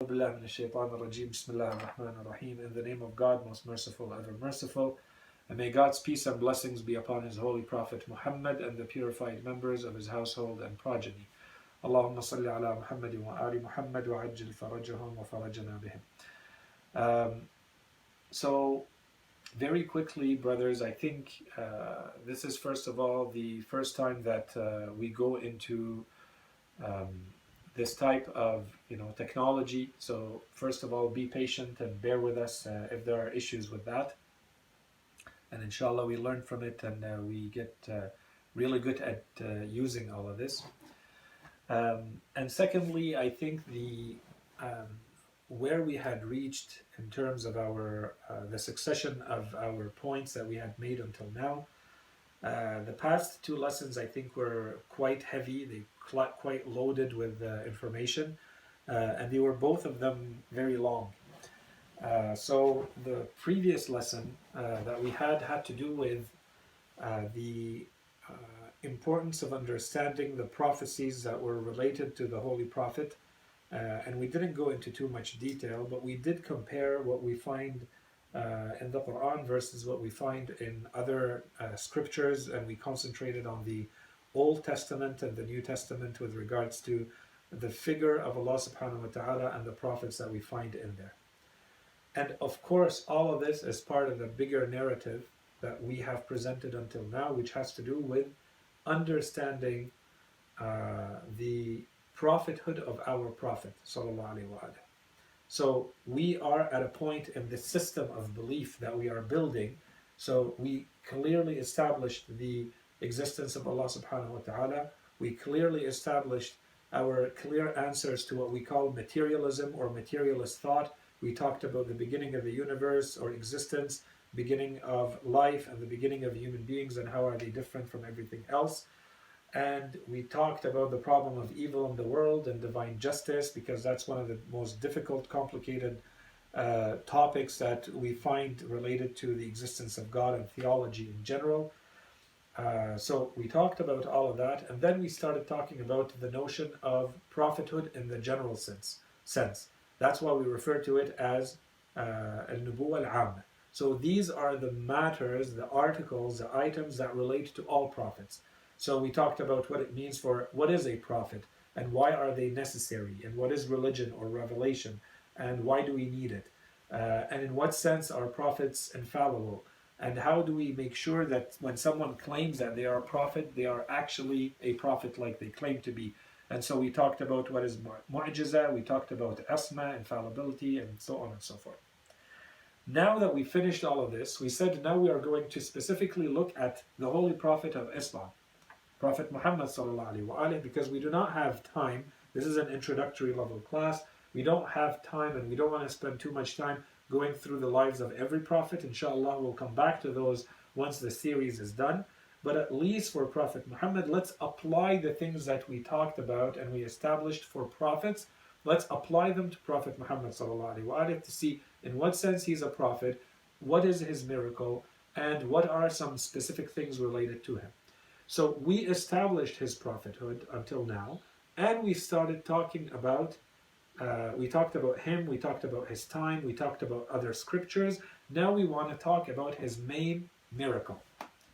بالله من الشيطان الرجيم. بسم الله الرحمن الرحيم. In the name of God, most merciful, ever merciful. And may God's peace and blessings be upon His holy Prophet Muhammad and the purified members of his household and progeny. Allahumma salli ala Muhammad wa ali Muhammad wa ajil farajahum wa farajana bihim. So, very quickly, brothers, I think this is first of all the first time that we go into this type of technology. So first of all, be patient and bear with us if there are issues with that. And inshallah, we learn from it and we get really good at using all of this. And secondly, I think where we had reached in terms of our the succession of our points that we had made until now. The past two lessons, I think, were quite heavy. They quite loaded with information, and they were both of them very long. So the previous lesson that we had to do with the importance of understanding the prophecies that were related to the Holy Prophet. And we didn't go into too much detail, but we did compare what we find in the Qur'an versus what we find in other scriptures, and we concentrated on the Old Testament and the New Testament with regards to the figure of Allah subhanahu wa ta'ala and the prophets that we find in there. And of course, all of this is part of the bigger narrative that we have presented until now, which has to do with understanding the prophethood of our Prophet sallallahu alaihi wasallam. So we are at a point in the system of belief that we are building. So we clearly established the existence of Allah subhanahu wa ta'ala. We clearly established our clear answers to what we call materialism or materialist thought. We talked about the beginning of the universe or existence, beginning of life, and the beginning of human beings, and how are they different from everything else. And we talked about the problem of evil in the world and divine justice, because that's one of the most difficult, complicated topics that we find related to the existence of God and theology in general. So we talked about all of that, and then we started talking about the notion of prophethood in the general sense. That's why we refer to it as al-nubuwwa al-'amma. So these are the matters, the articles, the items that relate to all prophets. So we talked about what it means for what is a prophet and why are they necessary, and what is religion or revelation and why do we need it, and in what sense are prophets infallible, and how do we make sure that when someone claims that they are a prophet, they are actually a prophet like they claim to be. And so we talked about what is mu'jiza, we talked about asma, infallibility, and so on and so forth. Now that we finished all of this, we said now we are going to specifically look at the Holy Prophet of Islam, Prophet Muhammad sallallahu alaihi wasallam, because we do not have time. This is an introductory level class. We don't have time, and we don't want to spend too much time going through the lives of every prophet. Inshallah, we'll come back to those once the series is done. But at least for Prophet Muhammad, let's apply the things that we talked about and we established for prophets. Let's apply them to Prophet Muhammad sallallahu alaihi wasallam to see in what sense he's a prophet, what is his miracle, and what are some specific things related to him. So we established his prophethood until now, and we started talking about, we talked about him, we talked about his time, we talked about other scriptures. Now we want to talk about his main miracle.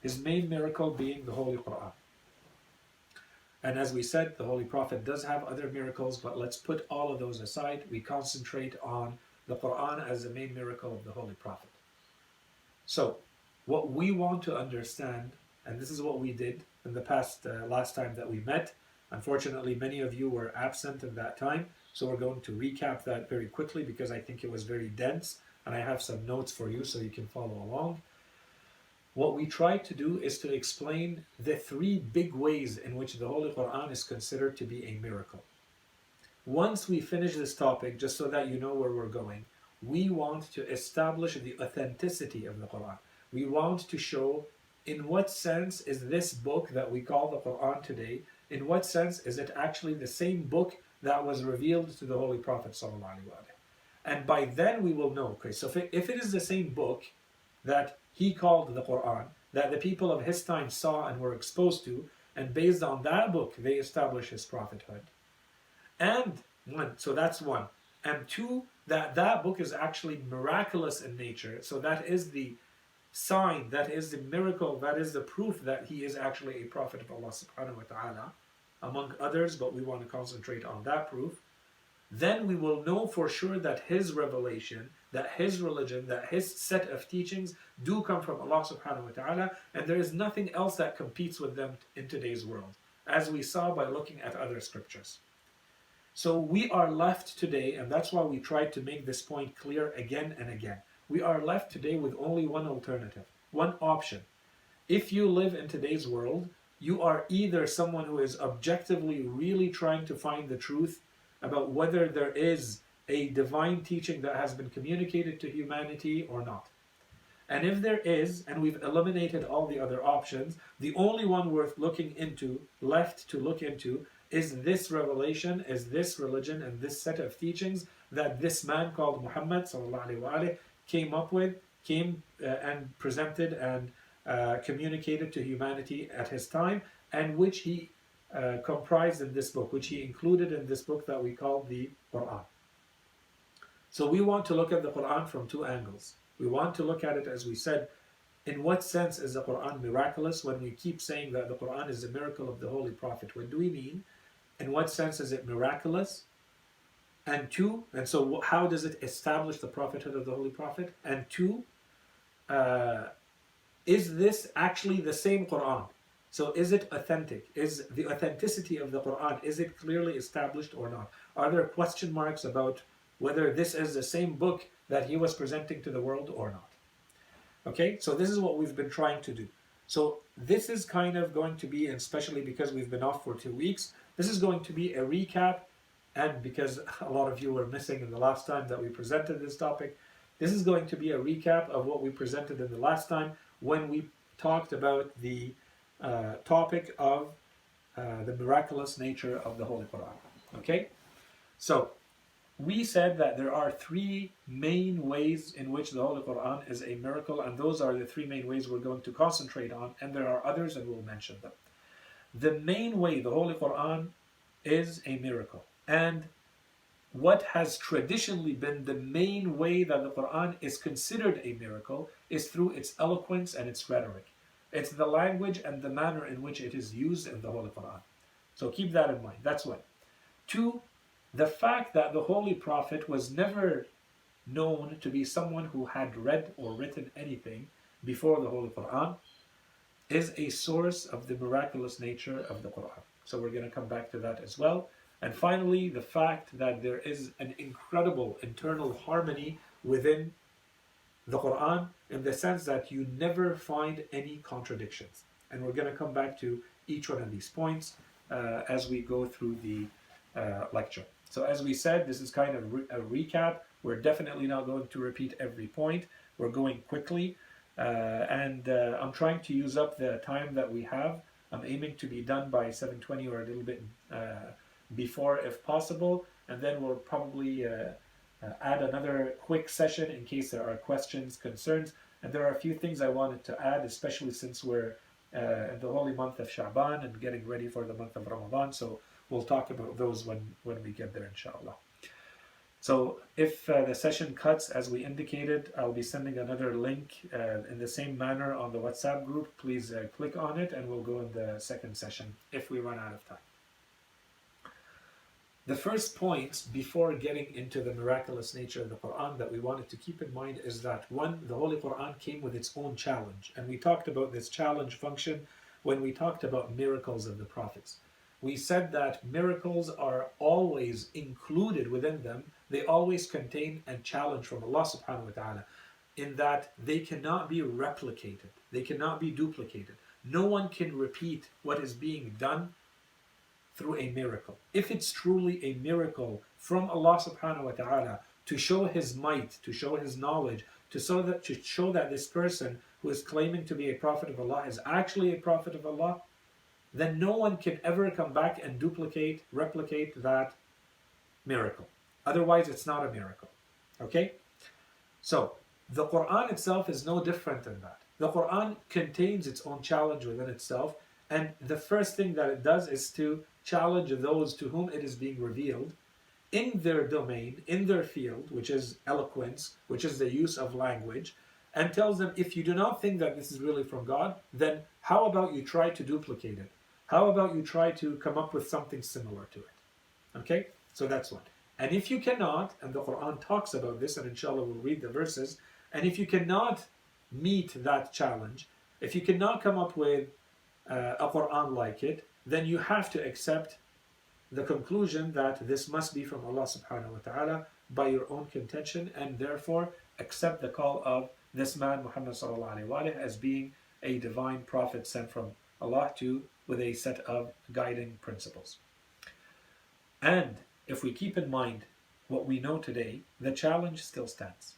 His main miracle being the Holy Qur'an. And as we said, the Holy Prophet does have other miracles, but let's put all of those aside. We concentrate on the Qur'an as the main miracle of the Holy Prophet. So, what we want to understand, and this is what we did in the past, last time that we met. Unfortunately, many of you were absent at that time, so we're going to recap that very quickly because I think it was very dense, and I have some notes for you so you can follow along. What we tried to do is to explain the three big ways in which the Holy Qur'an is considered to be a miracle. Once we finish this topic, just so that you know where we're going, we want to establish the authenticity of the Qur'an. We want to show in what sense is this book that we call the Qur'an today, in what sense is it actually the same book that was revealed to the Holy Prophet sallallahu alaihi wasallam. And by then we will know, okay, so if it is the same book that he called the Qur'an, that the people of his time saw and were exposed to, and based on that book they establish his prophethood. And so that's one. and two, that that book is actually miraculous in nature. So that is the sign, that is the miracle, that is the proof that he is actually a prophet of Allah subhanahu wa ta'ala, among others, but we want to concentrate on that proof. Then we will know for sure that his revelation, that his religion, that his set of teachings do come from Allah subhanahu wa ta'ala, and there is nothing else that competes with them in today's world, as we saw by looking at other scriptures. So we are left today, and that's why we tried to make this point clear again and again. We are left today with only one alternative, one option. If you live in today's world, you are either someone who is objectively really trying to find the truth about whether there is a divine teaching that has been communicated to humanity or not. And if there is, and we've eliminated all the other options, the only one worth looking into, left to look into, is this revelation, is this religion, and this set of teachings that this man called Muhammad sallallahu alaihi wasallam came up with, and presented and communicated to humanity at his time, and which he comprised in this book, which he included in this book that we call the Qur'an. So we want to look at the Qur'an from two angles. We want to look at it, as we said, in what sense is the Qur'an miraculous? When we keep saying that the Qur'an is a miracle of the Holy Prophet, what do we mean? In what sense is it miraculous? And two, and so how does it establish the prophethood of the Holy Prophet? And two, is this actually the same Qur'an? So is it authentic? Is the authenticity of the Qur'an, is it clearly established or not? Are there question marks about whether this is the same book that he was presenting to the world or not? Okay, so this is what we've been trying to do. So this is kind of going to be, and especially because we've been off for 2 weeks, this is going to be a recap, and because a lot of you were missing in the last time that we presented this topic, this is going to be a recap of what we presented in the last time when we talked about the topic of the miraculous nature of the Holy Quran. Okay? So, we said that there are 3 main ways in which the Holy Quran is a miracle, and those are the 3 main ways we're going to concentrate on, and there are others and we'll mention them. The main way the Holy Quran is a miracle, and what has traditionally been the main way that the Quran is considered a miracle is through its eloquence and its rhetoric. It's the language and the manner in which it is used in the Holy Quran. So keep that in mind. That's one. 2, the fact that the Holy Prophet was never known to be someone who had read or written anything before the Holy Quran is a source of the miraculous nature of the Quran. So we're going to come back to that as well. And finally, the fact that there is an incredible internal harmony within the Quran, in the sense that you never find any contradictions. And we're going to come back to each one of these points as we go through the lecture. So as we said, this is kind of a recap. We're definitely not going to repeat every point. We're going quickly. And I'm trying to use up the time that we have. I'm aiming to be done by 7:20 or a little bit before if possible. And then we'll probably add another quick session in case there are questions, concerns. And there are a few things I wanted to add, especially since we're in the holy month of Sha'ban and getting ready for the month of Ramadan. So we'll talk about those when we get there, inshallah. So if the session cuts as we indicated, I'll be sending another link in the same manner on the WhatsApp group. Please click on it and we'll go in the second session if we run out of time. The first point before getting into the miraculous nature of the Quran that we wanted to keep in mind is that, one, the Holy Quran came with its own challenge. And we talked about this challenge function when we talked about miracles of the prophets. We said that miracles are always included within them. They always contain a challenge from Allah subhanahu wa ta'ala, in that they cannot be replicated. They cannot be duplicated. No one can repeat what is being done through a miracle. If it's truly a miracle from Allah subhanahu wa ta'ala to show His might, to show His knowledge, to show that this person who is claiming to be a prophet of Allah is actually a prophet of Allah, then no one can ever come back and replicate that miracle. Otherwise, it's not a miracle. Okay? So, the Quran itself is no different than that. The Quran contains its own challenge within itself, and the first thing that it does is to challenge those to whom it is being revealed in their domain, in their field, which is eloquence, which is the use of language, and tells them, if you do not think that this is really from God, then how about you try to duplicate it? How about you try to come up with something similar to it? Okay? So that's one. And if you cannot, and the Quran talks about this, and inshallah we'll read the verses, and if you cannot meet that challenge, if you cannot come up with a Quran like it, then you have to accept the conclusion that this must be from Allah subhanahu wa ta'ala by your own contention, and therefore accept the call of this man Muhammad sallallahu alaihi wasallam as being a divine prophet sent from Allah to with a set of guiding principles. And if we keep in mind what we know today, the challenge still stands.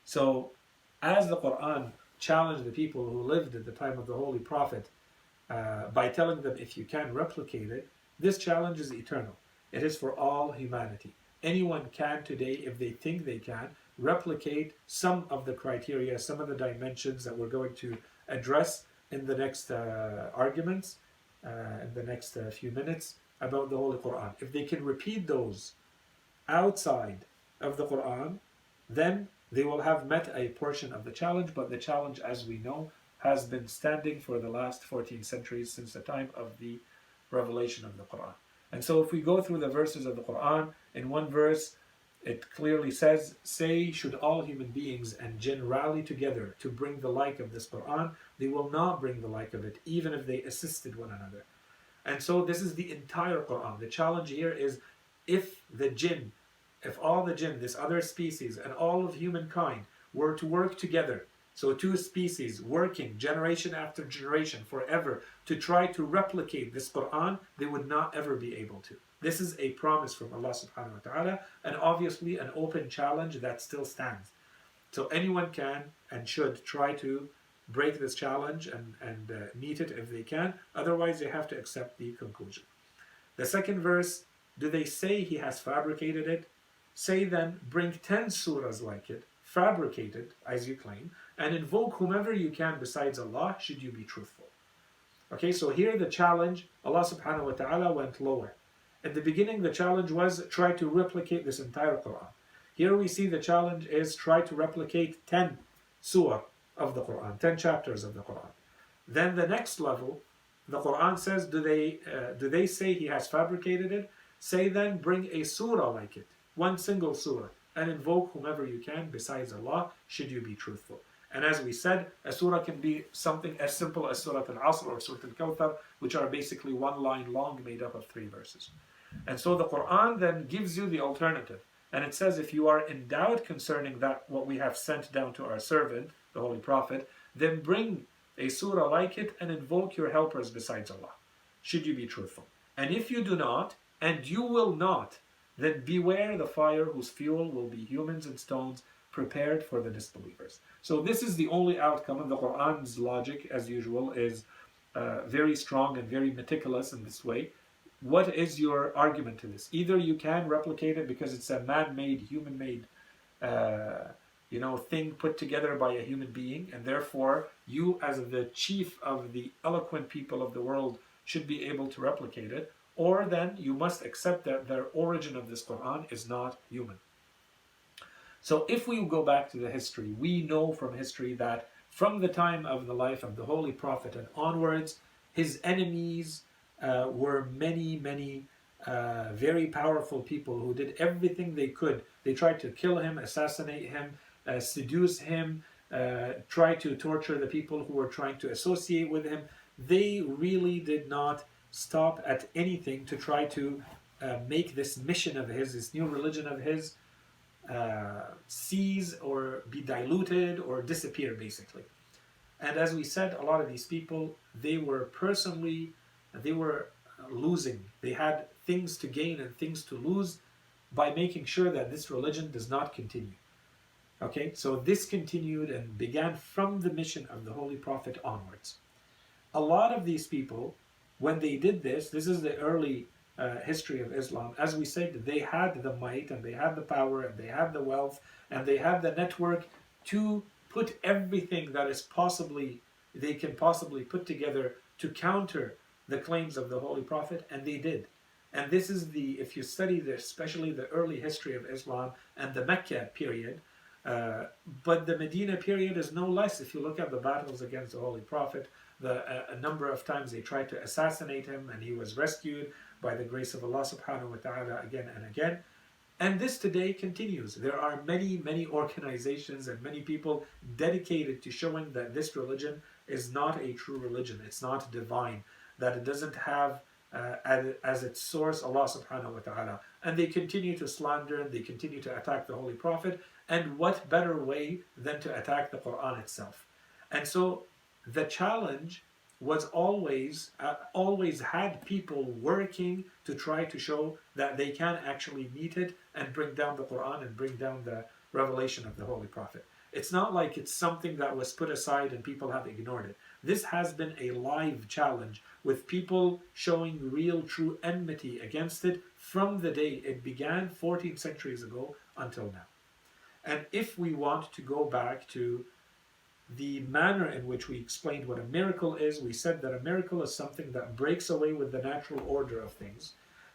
So as the Quran challenged the people who lived at the time of the Holy Prophet by telling them, if you can replicate it, this challenge is eternal. It is for all humanity. Anyone can today, if they think they can, replicate some of the criteria, some of the dimensions that we're going to address in the next arguments, in the next few minutes about the Holy Quran. If they can repeat those outside of the Quran, then they will have met a portion of the challenge, but the challenge, as we know, has been standing for the last 14 centuries since the time of the revelation of the Quran. And so if we go through the verses of the Quran, in one verse it clearly says, say, should all human beings and jinn rally together to bring the like of this Quran, they will not bring the like of it, even if they assisted one another. And so this is the entire Quran. The challenge here is, if the jinn, if all the jinn, this other species, and all of humankind were to work together, so two species working generation after generation forever to try to replicate this Quran, they would not ever be able to. This is a promise from Allah subhanahu wa ta'ala, and obviously an open challenge that still stands. So anyone can and should try to break this challenge and meet it if they can. Otherwise, they have to accept the conclusion. The second verse, do they say he has fabricated it? Say then, bring 10 surahs like it, fabricate it, as you claim, and invoke whomever you can besides Allah, should you be truthful. Okay, so here the challenge, Allah subhanahu wa ta'ala went lower. At the beginning, the challenge was try to replicate this entire Quran. Here we see the challenge is try to replicate 10 surah of the Quran, 10 chapters of the Quran. Then the next level, the Quran says, do they say he has fabricated it? Say then, bring a surah like it, one single surah, and invoke whomever you can besides Allah, should you be truthful. And as we said, a surah can be something as simple as Surah Al-Asr or Surah Al-Kawthar, which are basically one line long made up of 3 verses. And so the Quran then gives you the alternative. And it says, if you are in doubt concerning that what we have sent down to our servant, the Holy Prophet, then bring a surah like it and invoke your helpers besides Allah, should you be truthful. And if you do not, and you will not, then beware the fire whose fuel will be humans and stones, prepared for the disbelievers. So this is the only outcome, and the Quran's logic, as usual, is very strong and very meticulous in this way. What is your argument to this? Either you can replicate it because it's a man-made, human-made thing put together by a human being, and therefore you, as the chief of the eloquent people of the world, should be able to replicate it, or then you must accept that the origin of this Quran is not human. So if we go back to the history, we know from history that from the time of the life of the Holy Prophet and onwards, his enemies were many very powerful people who did everything they could. They tried to kill him, assassinate him, seduce him, try to torture the people who were trying to associate with him. They really did not stop at anything to try to make this mission of his, this new religion of his, cease or be diluted or disappear, basically. And as we said, a lot of these people, they were losing. They had things to gain and things to lose by making sure that this religion does not continue. Okay, so this continued and began from the mission of the Holy Prophet onwards. A lot of these people, when they did this is the early history of Islam. As we said, they had the might and they had the power and they had the wealth and they had the network to put everything that is they can possibly put together to counter the claims of the Holy Prophet, and they did. And this is if you study especially the early history of Islam and the Mecca period, uh, but the Medina period is no less. If you look at the battles against the Holy Prophet, a number of times they tried to assassinate him, and he was rescued by the grace of Allah subhanahu wa ta'ala again and again. And this today continues. There are many, many organizations and many people dedicated to showing that this religion is not a true religion. It's not divine. That it doesn't have as its source Allah subhanahu wa ta'ala. And they continue to slander and they continue to attack the Holy Prophet. And what better way than to attack the Qur'an itself? And so the challenge was always had people working to try to show that they can actually meet it and bring down the Quran and bring down the revelation of the Holy Prophet. It's not like it's something that was put aside and people have ignored it. This has been a live challenge with people showing real true enmity against it from the day it began 14 centuries ago until now. And if we want to go back to the manner in which we explained what a miracle is, we said that a miracle is something that breaks away with the natural order of things,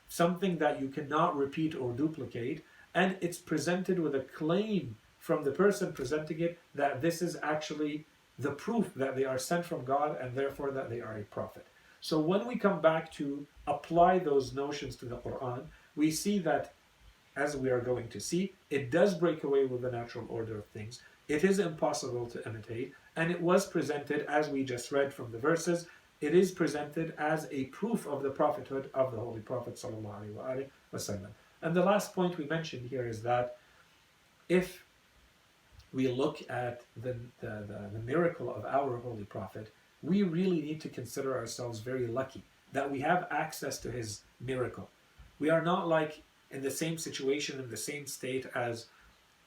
something that you cannot repeat or duplicate, and it's presented with a claim from the person presenting it that this is actually the proof that they are sent from God and therefore that they are a prophet. So when we come back to apply those notions to the Quran, we see that, as we are going to see, it does break away with the natural order of things. It is impossible to imitate, and it was presented, as we just read from the verses, it is presented as a proof of the prophethood of the Holy Prophet ﷺ. And the last point we mentioned here is that if we look at the miracle of our Holy Prophet, we really need to consider ourselves very lucky that we have access to his miracle. We are not like in the same situation, in the same state as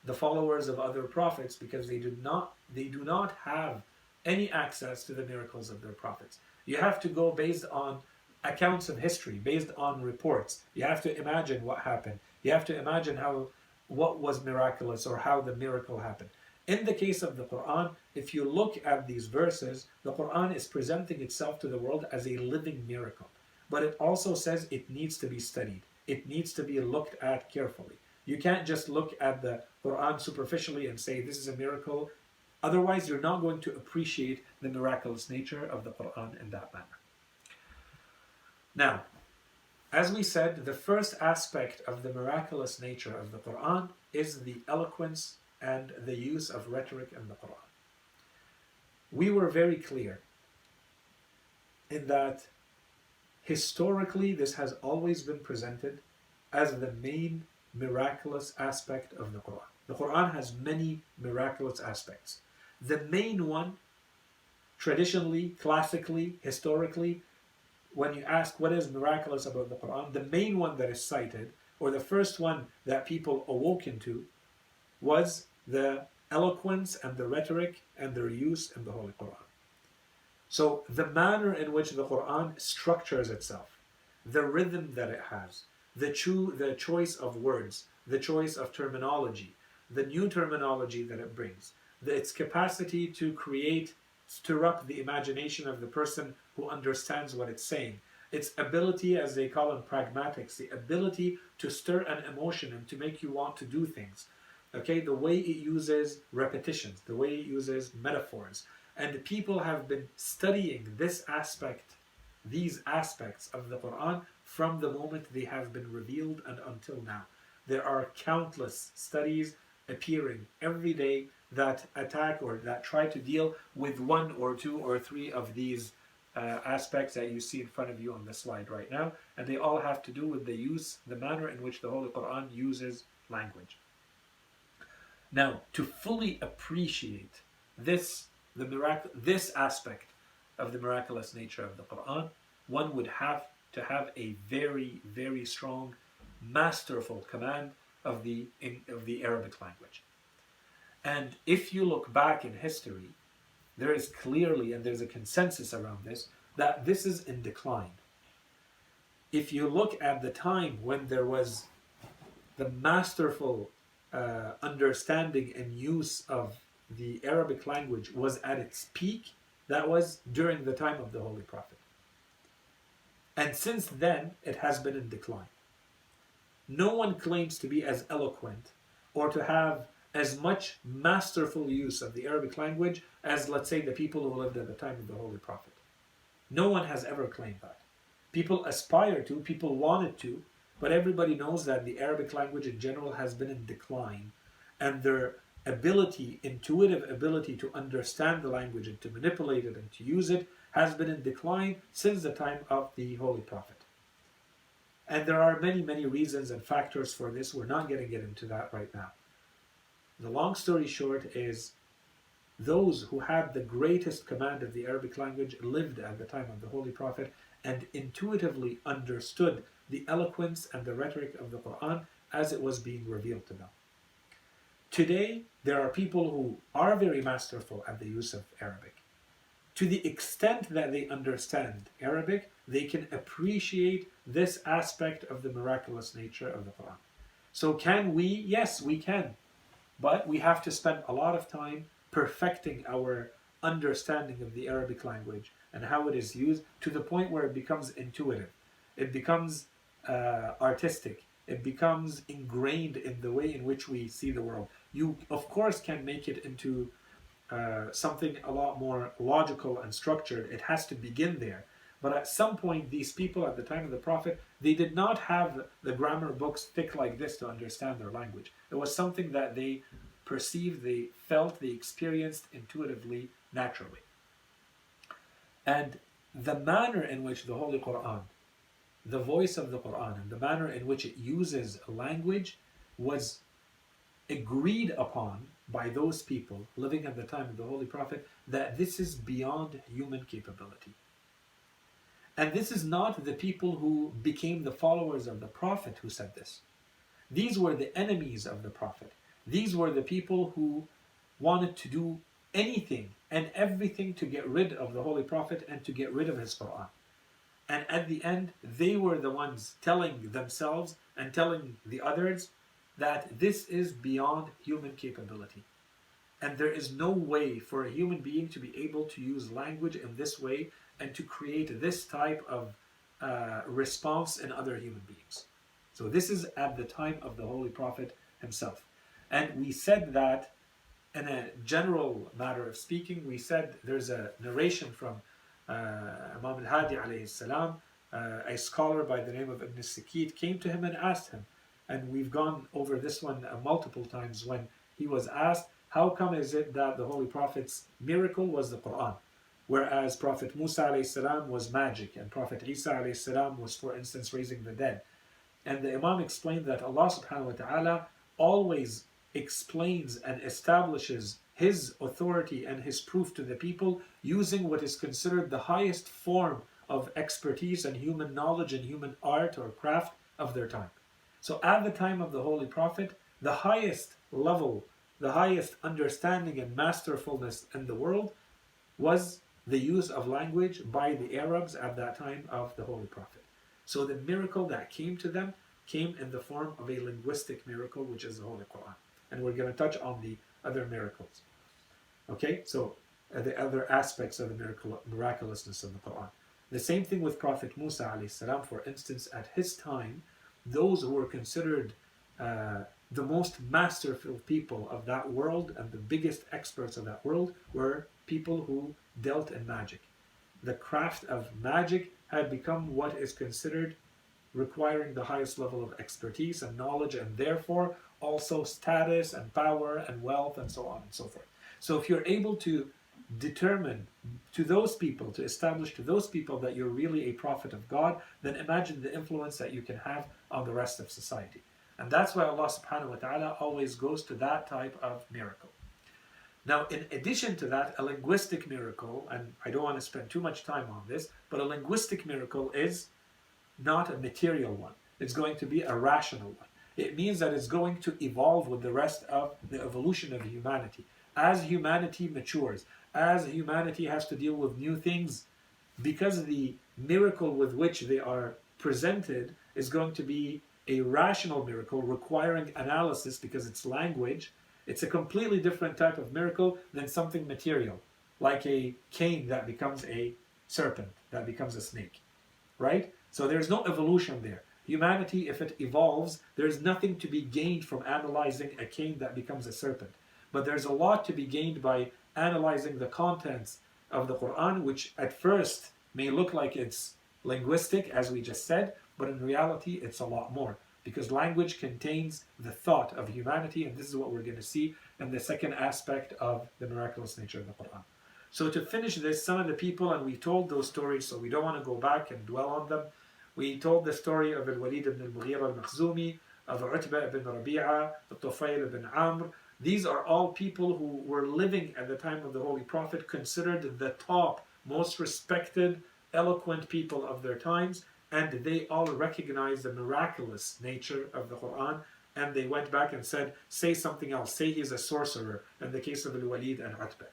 the followers of other prophets, because they do not have any access to the miracles of their prophets. You have to go based on accounts of history, based on reports. You have to imagine what happened. You have to imagine what was miraculous or how the miracle happened. In the case of the Quran, if you look at these verses, the Quran is presenting itself to the world as a living miracle. But it also says it needs to be studied. It needs to be looked at carefully. You can't just look at the Quran superficially and say this is a miracle. Otherwise, you're not going to appreciate the miraculous nature of the Quran in that manner. Now, as we said, the first aspect of the miraculous nature of the Quran is the eloquence and the use of rhetoric in the Quran. We were very clear in that historically this has always been presented as the main miraculous aspect of the Quran. The Quran has many miraculous aspects. The main one, traditionally, classically, historically, when you ask what is miraculous about the Quran, the main one that is cited, or the first one that people awoke into, was the eloquence and the rhetoric and their use in the Holy Quran. So the manner in which the Quran structures itself, the rhythm that it has, the choice of words, the choice of terminology, the new terminology that it brings, its capacity to stir up the imagination of the person who understands what it's saying, its ability, as they call them pragmatics, the ability to stir an emotion and to make you want to do things. Okay, the way it uses repetitions, the way it uses metaphors. And people have been studying these aspects of the Quran from the moment they have been revealed and until now. There are countless studies appearing every day that attack or that try to deal with one or two or three of these aspects that you see in front of you on the slide right now, and they all have to do with the manner in which the Holy Quran uses language. Now, to fully appreciate this aspect of the miraculous nature of the Quran, one would have to have a very, very strong, masterful command of the Arabic language. And if you look back in history, there is clearly, and there's a consensus around this, that this is in decline. If you look at the time when there was the masterful understanding and use of the Arabic language was at its peak, that was during the time of the Holy Prophet. And since then, it has been in decline. No one claims to be as eloquent or to have as much masterful use of the Arabic language as, let's say, the people who lived at the time of the Holy Prophet. No one has ever claimed that. People aspire to, people wanted to, but everybody knows that the Arabic language in general has been in decline, and their ability, intuitive ability to understand the language and to manipulate it and to use it has been in decline since the time of the Holy Prophet. And there are many, many reasons and factors for this. We're not going to get into that right now. The long story short is those who had the greatest command of the Arabic language lived at the time of the Holy Prophet and intuitively understood the eloquence and the rhetoric of the Qur'an as it was being revealed to them. Today, there are people who are very masterful at the use of Arabic. To the extent that they understand Arabic, they can appreciate this aspect of the miraculous nature of the Quran. So can we? Yes, we can. But we have to spend a lot of time perfecting our understanding of the Arabic language and how it is used to the point where it becomes intuitive. It becomes artistic. It becomes ingrained in the way in which we see the world. You, of course, can make it into something a lot more logical and structured. It has to begin there. But at some point, these people at the time of the Prophet, they did not have the grammar books thick like this to understand their language. It was something that they perceived, they felt, they experienced intuitively, naturally. And the manner in which the Holy Quran, the voice of the Quran, and the manner in which it uses language was agreed upon by those people living at the time of the Holy Prophet that this is beyond human capability. And this is not the people who became the followers of the Prophet who said this. These were the enemies of the Prophet. These were the people who wanted to do anything and everything to get rid of the Holy Prophet and to get rid of his Quran. And at the end, they were the ones telling themselves and telling the others that this is beyond human capability. And there is no way for a human being to be able to use language in this way and to create this type of response in other human beings. So this is at the time of the Holy Prophet himself. And we said that in a general matter of speaking, we said there's a narration from Imam al-Hadi alayhi salam, a scholar by the name of Ibn Sakit came to him and asked him, and we've gone over this one multiple times when he was asked, how come is it that the Holy Prophet's miracle was the Quran, whereas Prophet Musa alayhi salam was magic and Prophet Isa alayhi salam was, for instance, raising the dead. And the Imam explained that Allah subhanahu wa ta'ala always explains and establishes his authority and his proof to the people using what is considered the highest form of expertise and human knowledge and human art or craft of their time. So at the time of the Holy Prophet, the highest level, the highest understanding and masterfulness in the world was the use of language by the Arabs at that time of the Holy Prophet. So the miracle that came to them came in the form of a linguistic miracle, which is the Holy Quran. And we're going to touch on the other miracles. Okay, so the other aspects of the miraculousness of the Quran. The same thing with Prophet Musa alayhi salam, for instance, at his time, those who were considered the most masterful people of that world and the biggest experts of that world were people who dealt in magic. The craft of magic had become what is considered requiring the highest level of expertise and knowledge, and therefore also status and power and wealth and so on and so forth. So if you're able to determine to those people, to establish to those people that you're really a prophet of God, then imagine the influence that you can have on the rest of society. And that's why Allah subhanahu wa ta'ala always goes to that type of miracle. Now, in addition to that, a linguistic miracle, and I don't want to spend too much time on this, but a linguistic miracle is not a material one. It's going to be a rational one. It means that it's going to evolve with the rest of the evolution of humanity. As humanity matures, as humanity has to deal with new things, because the miracle with which they are presented is going to be a rational miracle requiring analysis because it's language. It's a completely different type of miracle than something material, like a cane that becomes a serpent, that becomes a snake, right? So there's no evolution there. Humanity, if it evolves, there's nothing to be gained from analyzing a cane that becomes a serpent. But there's a lot to be gained by analyzing the contents of the Quran, which at first may look like it's linguistic, as we just said, but in reality it's a lot more. Because language contains the thought of humanity, and this is what we're going to see in the second aspect of the miraculous nature of the Quran. So to finish this, some of the people, and we told those stories, so we don't want to go back and dwell on them. We told the story of Al-Walid ibn al-Mughira al-Makhzumi, of Utbah ibn Rabi'a, Tufayl ibn Amr. These are all people who were living at the time of the Holy Prophet, considered the top, most respected, eloquent people of their times, and they all recognized the miraculous nature of the Quran, and they went back and said, say something else, say he's a sorcerer, in the case of Al-Walid and Utbah.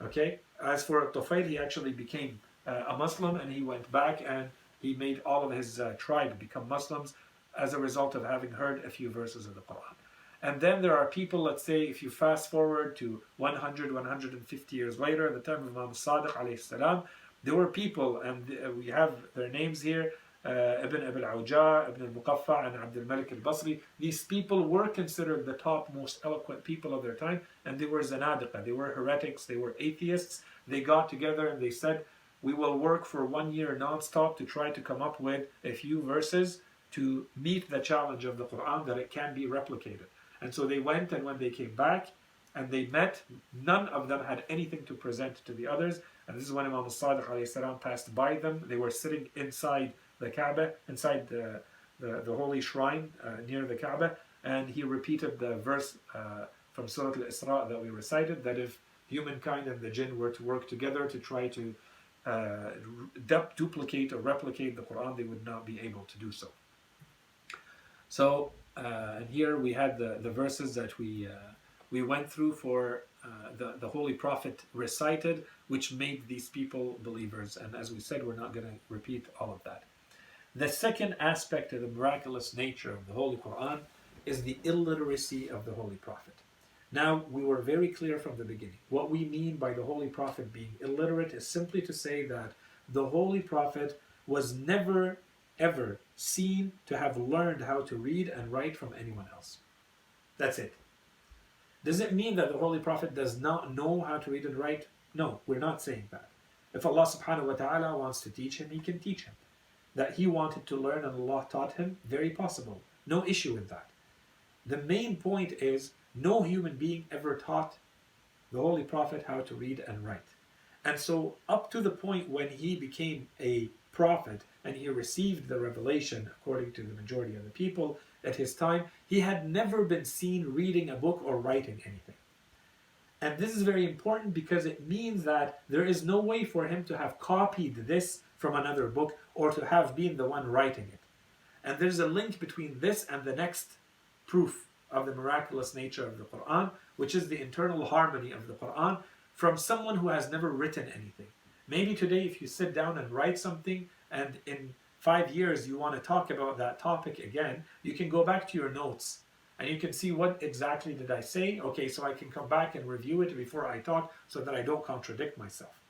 Okay? As for Tufayl, he actually became a Muslim, and he went back and he made all of his tribe become Muslims as a result of having heard a few verses of the Quran. And then there are people, let's say, if you fast forward to 100, 150 years later, at the time of Imam Sadiq alayhi salam, there were people, and we have their names here, Ibn Abi al-Awja, Ibn al-Muqaffa, and Abd al-Malik al-Basri. These people were considered the top, most eloquent people of their time, and they were zanadiqa, they were heretics, they were atheists. They got together and they said, we will work for 1 year non-stop to try to come up with a few verses to meet the challenge of the Quran, that it can be replicated. And so they went, and when they came back and they met, none of them had anything to present to the others. And this is when Imam al-Sadiq alayhi salam passed by them. They were sitting inside the Kaaba, inside the holy shrine near the Kaaba, and he repeated the verse from Surah Al-Isra that we recited, that if humankind and the jinn were to work together to try to duplicate or replicate the Quran, they would not be able to do so. So, and here we had the verses that we went through for the Holy Prophet recited, which made these people believers. And as we said, we're not going to repeat all of that. The second aspect of the miraculous nature of the Holy Quran is the illiteracy of the Holy Prophet. Now, we were very clear from the beginning. What we mean by the Holy Prophet being illiterate is simply to say that the Holy Prophet was never, ever seen to have learned how to read and write from anyone else. That's it. Does it mean that the Holy Prophet does not know how to read and write? No, we're not saying that. If Allah subhanahu wa ta'ala wants to teach him, He can teach him. That he wanted to learn and Allah taught him, very possible. No issue with that. The main point is, no human being ever taught the Holy Prophet how to read and write. And so up to the point when he became a prophet and he received the revelation, according to the majority of the people at his time, he had never been seen reading a book or writing anything. And this is very important because it means that there is no way for him to have copied this from another book or to have been the one writing it. And there's a link between this and the next proof of the miraculous nature of the Quran, which is the internal harmony of the Quran from someone who has never written anything. Maybe today if you sit down and write something and in 5 years you want to talk about that topic again, you can go back to your notes and you can see what exactly did I say. Okay, so I can come back and review it before I talk so that I don't contradict myself.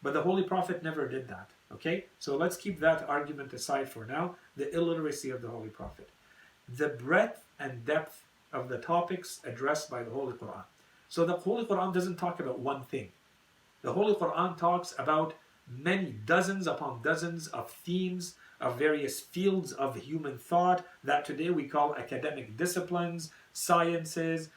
But the Holy Prophet never did that. Okay, so let's keep that argument aside for now, the illiteracy of the Holy Prophet. The breadth and depth of the topics addressed by the Holy Quran. So the Holy Quran doesn't talk about one thing. The Holy Quran talks about many, dozens upon dozens of themes of various fields of human thought that today we call academic disciplines, sciences,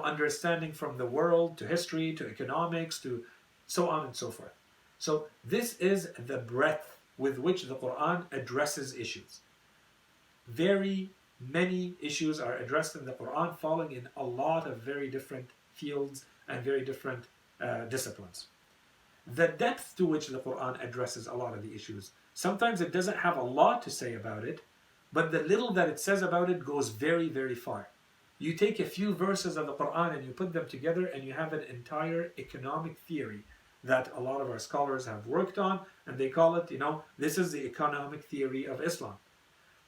understanding from the world to history to economics to so on and so forth. So this is the breadth with which the Quran addresses issues. Very many issues are addressed in the Quran, falling in a lot of very different fields and very different disciplines. The depth to which the Quran addresses a lot of the issues, sometimes it doesn't have a lot to say about it, but the little that it says about it goes very, very far. You take a few verses of the Quran and you put them together and you have an entire economic theory that a lot of our scholars have worked on, and they call it, this is the economic theory of Islam.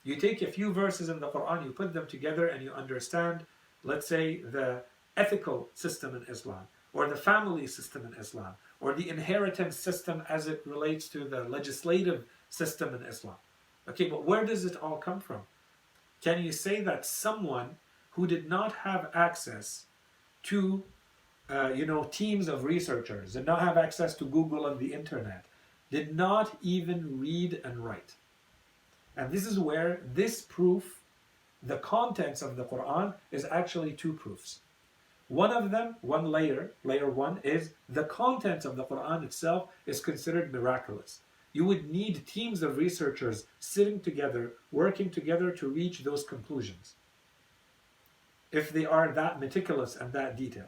You take a few verses in the Quran, you put them together and you understand, let's say, the ethical system in Islam, or the family system in Islam, or the inheritance system as it relates to the legislative system in Islam. Okay, but where does it all come from? Can you say that someone who did not have access to teams of researchers, did not have access to Google and the internet, did not even read and write? And this is where this proof, the contents of the Quran, is actually two proofs. One of them, layer one, is the contents of the Quran itself is considered miraculous. You would need teams of researchers sitting together, working together to reach those conclusions, if they are that meticulous and that detailed.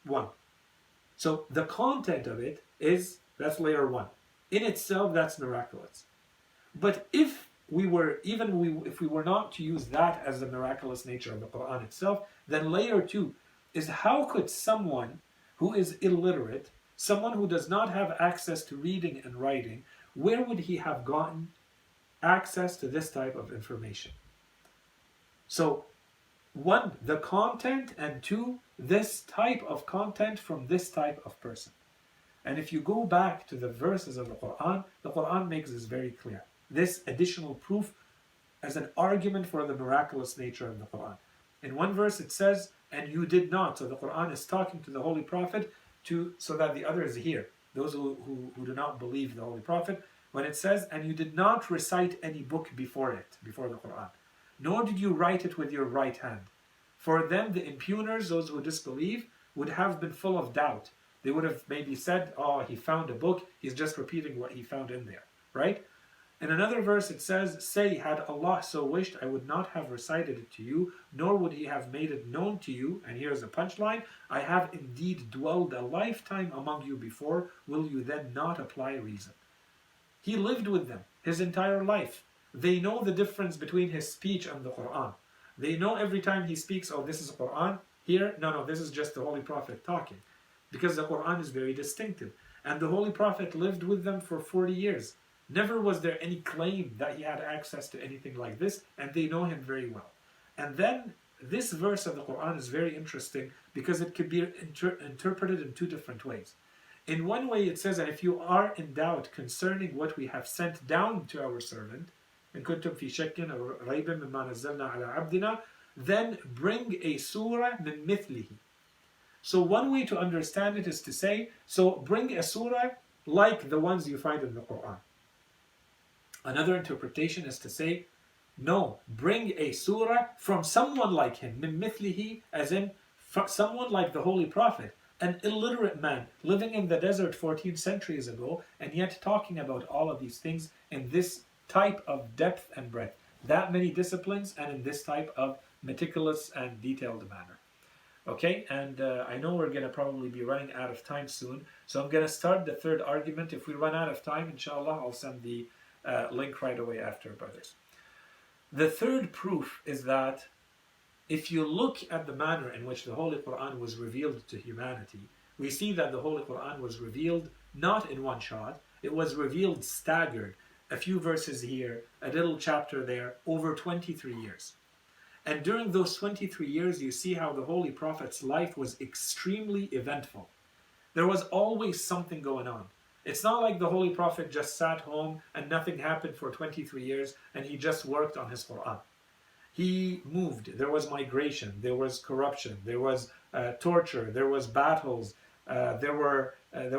One. So the content of it that's layer one. In itself, that's miraculous. But if we were not to use that as the miraculous nature of the Quran itself, then layer two is, how could someone who is illiterate, someone who does not have access to reading and writing, where would he have gotten access to this type of information? So, one, the content, and two, this type of content from this type of person. And if you go back to the verses of the Quran makes this very clear. This additional proof as an argument for the miraculous nature of the Quran. In one verse it says, and you did not. So the Quran is talking to the Holy Prophet so that the others hear, those who do not believe the Holy Prophet, when it says, and you did not recite any book before the Quran, nor did you write it with your right hand. For them, the impugners, those who disbelieve, would have been full of doubt. They would have maybe said, oh, he found a book, he's just repeating what he found in there, right? In another verse it says, say, had Allah so wished, I would not have recited it to you, nor would he have made it known to you. And here's the punchline, I have indeed dwelled a lifetime among you before, will you then not apply reason? He lived with them his entire life. They know the difference between his speech and the Quran. They know every time he speaks, oh, this is Quran. Here, no, this is just the Holy Prophet talking. Because the Quran is very distinctive. And the Holy Prophet lived with them for 40 years. Never was there any claim that he had access to anything like this, and they know him very well. And then this verse of the Quran is very interesting because it could be interpreted in two different ways. In one way it says that if you are in doubt concerning what we have sent down to our servant, إن كنتم في شك أو ريب مما نزلنا على عبدنا, then bring a surah من مثله. So one way to understand it is to say, so bring a surah like the ones you find in the Quran. Another interpretation is to say, no, bring a surah from someone like him, min mithlihi, as in someone like the Holy Prophet, an illiterate man living in the desert 14 centuries ago, and yet talking about all of these things in this type of depth and breadth, that many disciplines, and in this type of meticulous and detailed manner. Okay, and I know we're going to probably be running out of time soon, so I'm going to start the third argument. If we run out of time, inshallah, I'll send the link right away after, brothers. The third proof is that if you look at the manner in which the Holy Quran was revealed to humanity, we see that the Holy Quran was revealed not in one shot, it was revealed staggered. A few verses here, a little chapter there, over 23 years. And during those 23 years, you see how the Holy Prophet's life was extremely eventful. There was always something going on. It's not like the Holy Prophet just sat home and nothing happened for 23 years and he just worked on his Quran. He moved. There was migration. There was corruption. There was torture. There was battles. There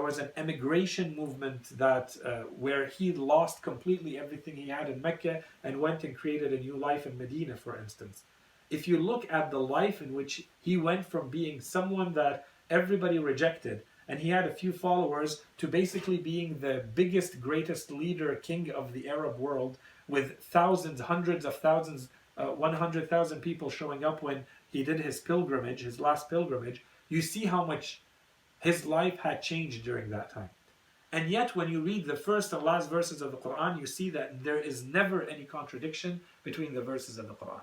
was an emigration movement that where he lost completely everything he had in Mecca and went and created a new life in Medina, for instance. If you look at the life in which he went from being someone that everybody rejected, and he had a few followers, to basically being the biggest, greatest leader, king of the Arab world, with thousands, hundreds of thousands, 100,000 people showing up when he did his pilgrimage, his last pilgrimage, you see how much his life had changed during that time. And yet, when you read the first and last verses of the Quran, you see that there is never any contradiction between the verses of the Quran,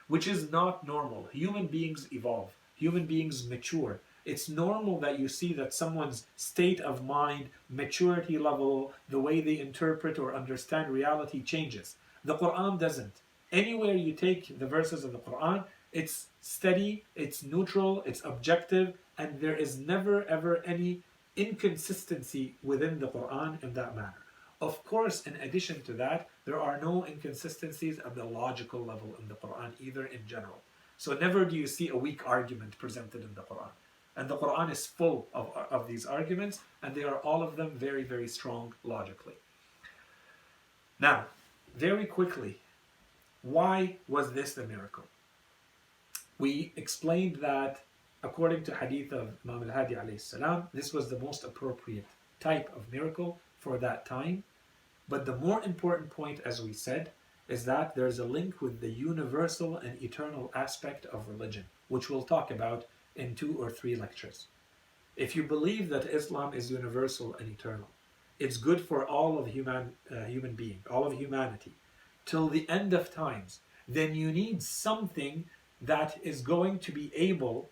which is not normal. Human beings evolve. Human beings mature. It's normal that you see that someone's state of mind, maturity level, the way they interpret or understand reality changes. The Quran doesn't. Anywhere you take the verses of the Quran, it's steady, it's neutral, it's objective, and there is never ever any inconsistency within the Quran in that manner. Of course, in addition to that, there are no inconsistencies at the logical level in the Quran either in general. So never do you see a weak argument presented in the Quran. And the Quran is full of these arguments, and they are all of them very, very strong logically. Now, very quickly, why was this the miracle? We explained that according to hadith of Imam al-Hadi alayhi salam, this was the most appropriate type of miracle for that time. But the more important point, as we said, is that there's a link with the universal and eternal aspect of religion, which we'll talk about in 2 or 3 lectures. If you believe that Islam is universal and eternal, it's good for all of human being, all of humanity, till the end of times, then you need something that is going to be able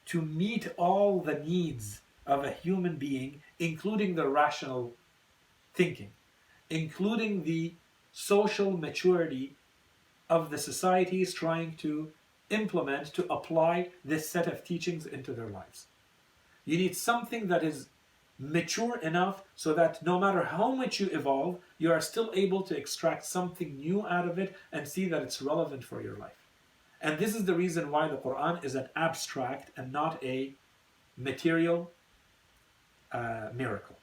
to meet all the needs of a human being, including the rational thinking, including the social maturity of the societies trying to implement, to apply this set of teachings into their lives. You need something that is mature enough so that no matter how much you evolve, you are still able to extract something new out of it and see that it's relevant for your life. And this is the reason why the Quran is an abstract and not a material miracle.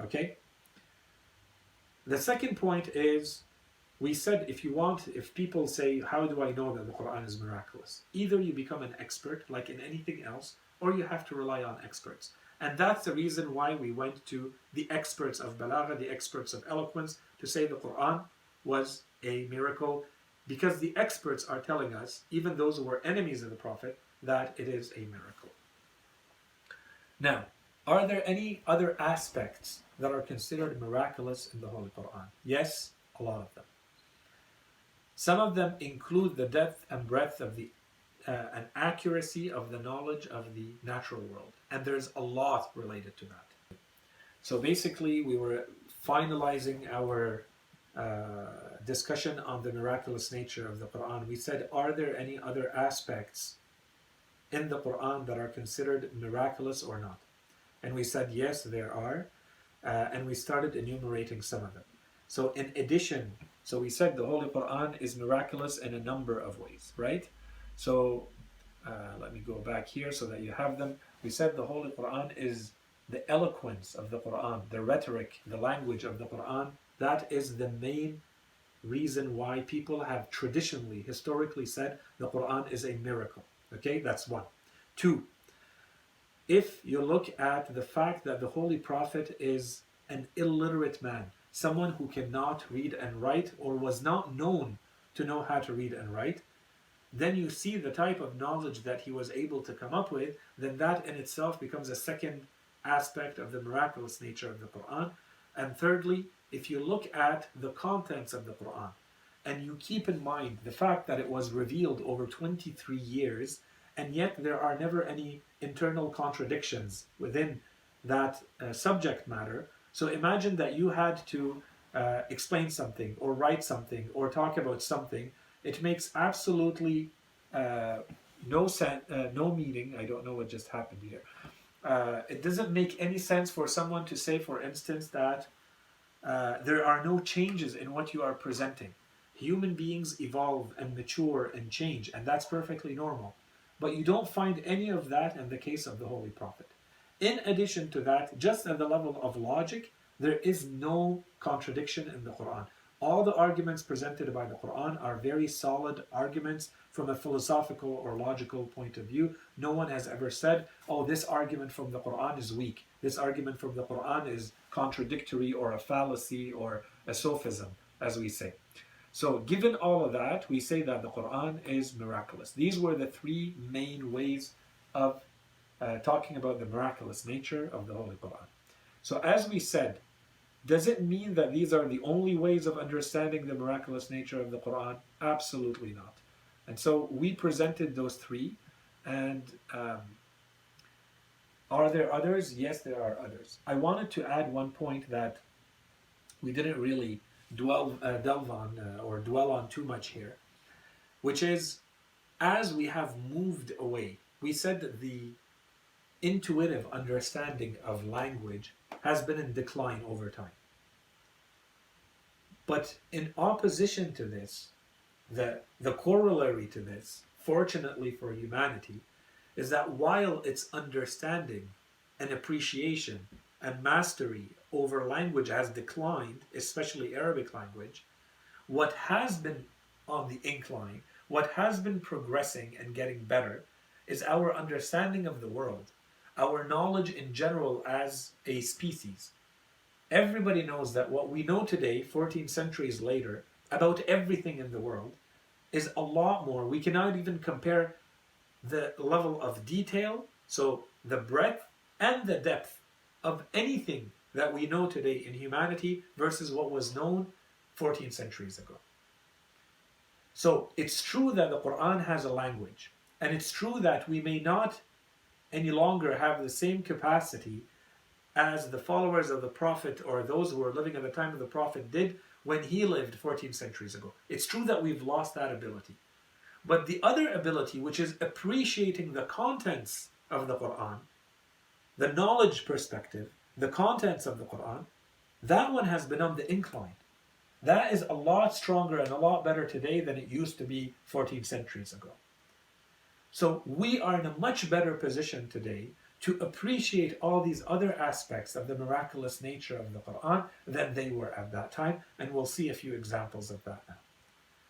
Okay? The second point is, we said if people say, how do I know that the Quran is miraculous? Either you become an expert, like in anything else, or you have to rely on experts. And that's the reason why we went to the experts of Balagha, the experts of eloquence, to say the Quran was a miracle, because the experts are telling us, even those who were enemies of the Prophet, that it is a miracle. Now, are there any other aspects that are considered miraculous in the Holy Quran? Yes, a lot of them. Some of them include the depth and breadth of and accuracy of the knowledge of the natural world. And there's a lot related to that. So basically, we were finalizing our discussion on the miraculous nature of the Quran. We said, are there any other aspects in the Quran that are considered miraculous or not? And we said, yes, there are. And we started enumerating some of them. So in addition, so we said the Holy Quran is miraculous in a number of ways, right? So let me go back here so that you have them. We said the Holy Quran is the eloquence of the Quran, the rhetoric, the language of the Quran. That is the main reason why people have traditionally, historically said the Quran is a miracle. Okay, that's one. 2, if you look at the fact that the Holy Prophet is an illiterate man, someone who cannot read and write or was not known to know how to read and write, then you see the type of knowledge that he was able to come up with, then that in itself becomes a second aspect of the miraculous nature of the Quran. And thirdly, if you look at the contents of the Quran, and you keep in mind the fact that it was revealed over 23 years, and yet there are never any internal contradictions within that subject matter. So imagine that you had to explain something, or write something, or talk about something. It makes absolutely no sense, no meaning. I don't know what just happened here. It doesn't make any sense for someone to say, for instance, that there are no changes in what you are presenting. Human beings evolve and mature and change, and that's perfectly normal. But you don't find any of that in the case of the Holy Prophet. In addition to that, just at the level of logic, there is no contradiction in the Quran. All the arguments presented by the Quran are very solid arguments from a philosophical or logical point of view. No one has ever said, oh, this argument from the Quran is weak. This argument from the Quran is contradictory or a fallacy or a sophism, as we say. So given all of that, we say that the Quran is miraculous. These were the 3 main ways of talking about the miraculous nature of the Holy Quran. So as we said, does it mean that these are the only ways of understanding the miraculous nature of the Quran? Absolutely not. And so we presented those 3. And are there others? Yes, there are others. I wanted to add one point that we didn't really delve on or dwell on too much here, which is, as we have moved away, we said that the intuitive understanding of language has been in decline over time. But in opposition to this, the corollary to this, fortunately for humanity, is that while its understanding and appreciation and mastery over language has declined, especially Arabic language, what has been on the incline, what has been progressing and getting better, is our understanding of the world, our knowledge in general as a species. Everybody knows that what we know today, 14 centuries later, about everything in the world is a lot more. We cannot even compare the level of detail, so the breadth and the depth of anything that we know today in humanity versus what was known 14 centuries ago. So it's true that the Qur'an has a language, and it's true that we may not any longer have the same capacity as the followers of the Prophet or those who were living at the time of the Prophet did when he lived 14 centuries ago. It's true that we've lost that ability. But the other ability, which is appreciating the contents of the Qur'an, the knowledge perspective, the contents of the Qur'an, that one has been on the incline. That is a lot stronger and a lot better today than it used to be 14 centuries ago. So we are in a much better position today to appreciate all these other aspects of the miraculous nature of the Qur'an than they were at that time, and we'll see a few examples of that now.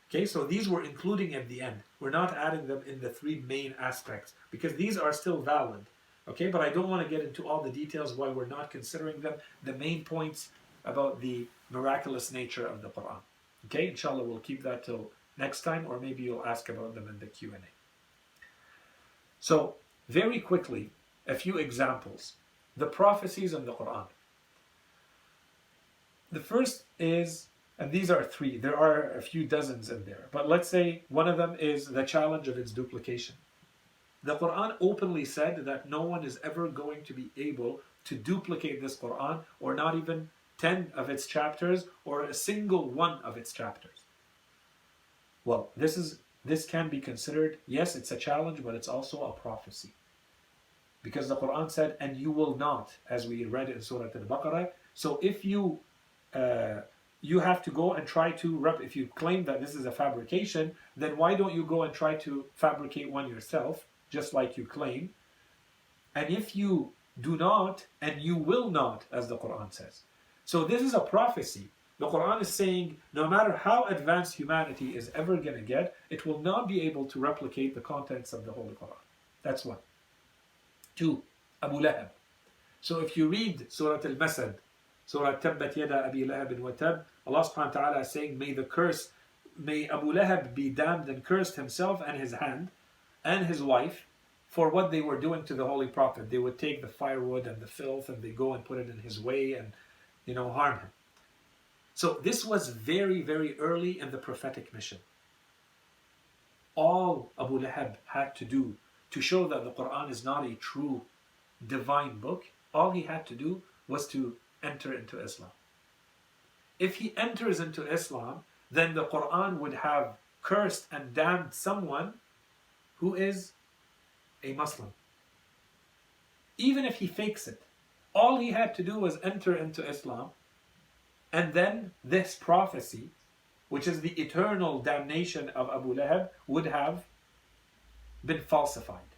Okay, so these we're including at the end. We're not adding them in the three main aspects because these are still valid. Okay, but I don't want to get into all the details why we're not considering them, the main points about the miraculous nature of the Qur'an. Okay, inshallah we'll keep that till next time, or maybe you'll ask about them in the Q&A. So, very quickly, a few examples. The prophecies of the Qur'an. The first is, and these are three, there are a few dozens in there, but let's say one of them is the challenge of its duplication. The Qur'an openly said that no one is ever going to be able to duplicate this Qur'an, or not even 10 of its chapters, or a single one of its chapters. Well, this can be considered, yes, it's a challenge, but it's also a prophecy. Because the Qur'an said, and you will not, as we read in Surah Al-Baqarah. So if you have to go and try to, if you claim that this is a fabrication, then why don't you go and try to fabricate one yourself, just like you claim? And if you do not, and you will not, as the Qur'an says. So this is a prophecy. The Qur'an is saying, no matter how advanced humanity is ever going to get, it will not be able to replicate the contents of the Holy Qur'an. That's one. Two, Abu Lahab. So if you read Surah Al-Masad, Surah Tabbat Yada Abi Lahab wa Tab, Allah subhanahu wa ta'ala is saying, may Abu Lahab be damned and cursed himself and his hand and his wife for what they were doing to the Holy Prophet. They would take the firewood and the filth and they go and put it in his way and, harm him. So this was very, very early in the prophetic mission. All Abu Lahab had to do to show that the Qur'an is not a true divine book, all he had to do was to enter into Islam. If he enters into Islam, then the Qur'an would have cursed and damned someone who is a Muslim. Even if he fakes it, all he had to do was enter into Islam, and then this prophecy, which is the eternal damnation of Abu Lahab, would have been falsified.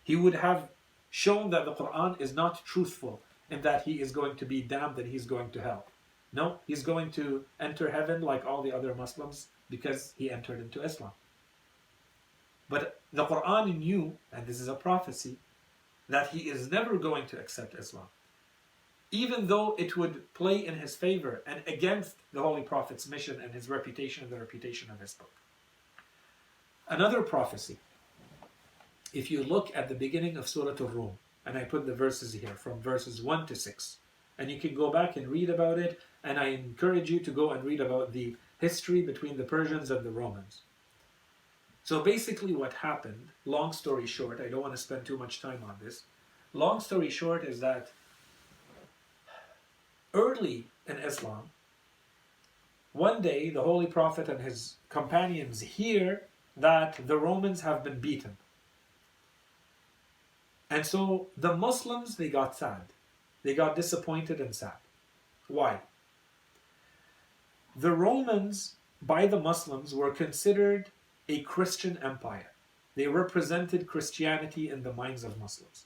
He would have shown that the Qur'an is not truthful in that he is going to be damned and he's going to hell. No, he's going to enter heaven like all the other Muslims because he entered into Islam. But the Qur'an knew, and this is a prophecy, that he is never going to accept Islam, even though it would play in his favor and against the Holy Prophet's mission and his reputation and the reputation of his book. Another prophecy, if you look at the beginning of Surah Al-Rum, and I put the verses here from verses 1 to 6, and you can go back and read about it, and I encourage you to go and read about the history between the Persians and the Romans. So basically what happened, long story short, I don't want to spend too much time on this, long story short is that early in Islam, one day the Holy Prophet and his companions hear that the Romans have been beaten. And so the Muslims, they got sad. They got disappointed and sad. Why? The Romans, by the Muslims, were considered a Christian empire. They represented Christianity in the minds of Muslims.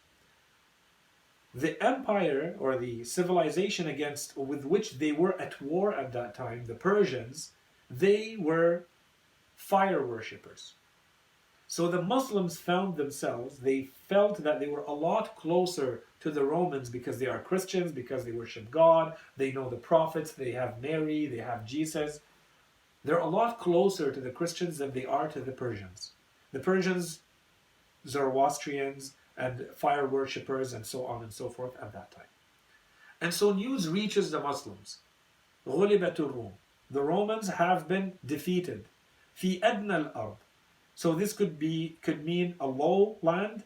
The empire or the civilization against with which they were at war at that time, the Persians, they were fire worshippers. So the Muslims found themselves, they felt that they were a lot closer to the Romans because they are Christians, because they worship God, they know the prophets, they have Mary, they have Jesus. They're a lot closer to the Christians than they are to the Persians. The Persians, Zoroastrians, and fire worshippers, and so on and so forth at that time. And so news reaches the Muslims. غُلِبَتُ الروم. The Romans have been defeated. في أدنى الأرض. So this could mean a low land,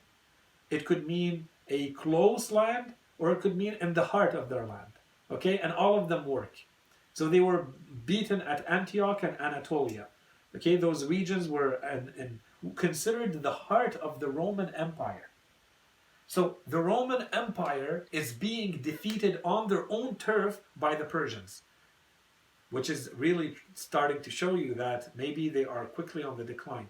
it could mean a close land, or it could mean in the heart of their land. Okay, and all of them work. So they were beaten at Antioch and Anatolia. Okay, those regions were considered the heart of the Roman Empire. So the Roman Empire is being defeated on their own turf by the Persians, which is really starting to show you that maybe they are quickly on the decline.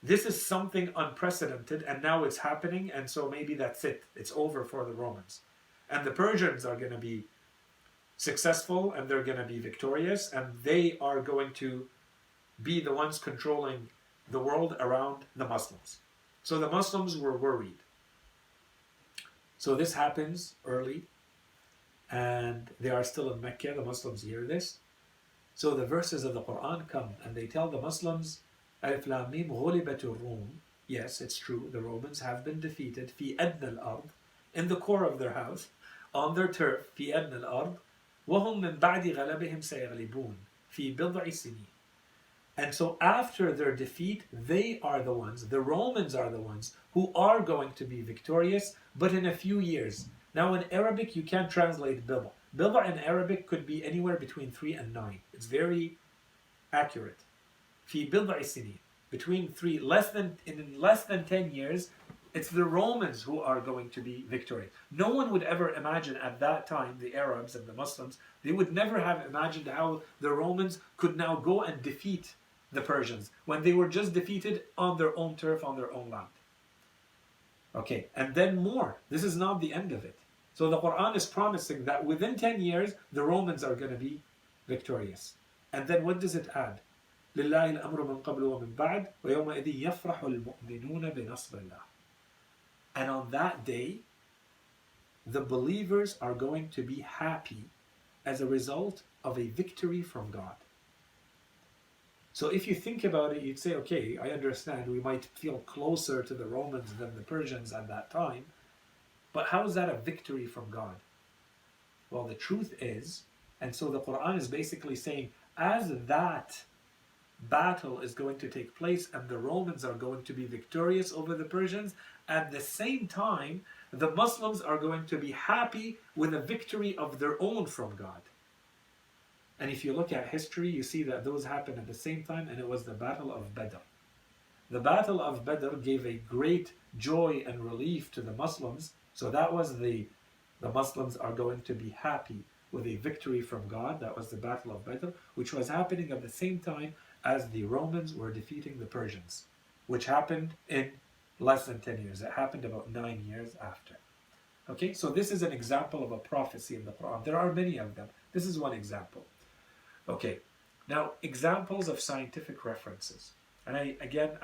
This is something unprecedented, and now it's happening, and so maybe that's it. It's over for the Romans. And the Persians are going to be successful, and they're going to be victorious, and they are going to be the ones controlling the world around the Muslims. So the Muslims were worried. So this happens early, and they are still in Mecca. The Muslims hear this. So the verses of the Qur'an come, and they tell the Muslims, Alif Lam Mim غُلِبَتُ الروم. Yes, it's true. The Romans have been defeated. في أدنى الأرض. In the core of their house, on their turf. في أدنى الأرض. وهم من بعد غلبهم سيغلبون. في بضع سنين. And so after their defeat, they are the ones, the Romans are the ones, who are going to be victorious, but in a few years. Now in Arabic, you can't translate bid'a. Bid'a in Arabic could be anywhere between 3 and 9. It's very accurate. في بضع سنين. Between 3, in less than 10 years, it's the Romans who are going to be victorious. No one would ever imagine at that time, the Arabs and the Muslims, they would never have imagined how the Romans could now go and defeat the Persians when they were just defeated on their own turf, on their own land. Okay, and then more. This is not the end of it. So the Quran is promising that within 10 years, the Romans are going to be victorious. And then what does it add? لله الأمر من قبل ومن بعد ويومئذ يفرح المؤمنون بنصر الله. And on that day, the believers are going to be happy as a result of a victory from God. So if you think about it, you'd say, okay, I understand we might feel closer to the Romans than the Persians at that time, but how is that a victory from God? Well, the truth is, and so the Quran is basically saying, as that battle is going to take place and the Romans are going to be victorious over the Persians, at the same time, the Muslims are going to be happy with a victory of their own from God. And if you look at history, you see that those happened at the same time, and it was the Battle of Badr. The Battle of Badr gave a great joy and relief to the Muslims, so that was the Muslims are going to be happy with a victory from God. That was the Battle of Badr, which was happening at the same time as the Romans were defeating the Persians, which happened in less than 10 years. It happened about 9 years after. Okay, so this is an example of a prophecy in the Quran. There are many of them. This is one example. Okay, now examples of scientific references. And I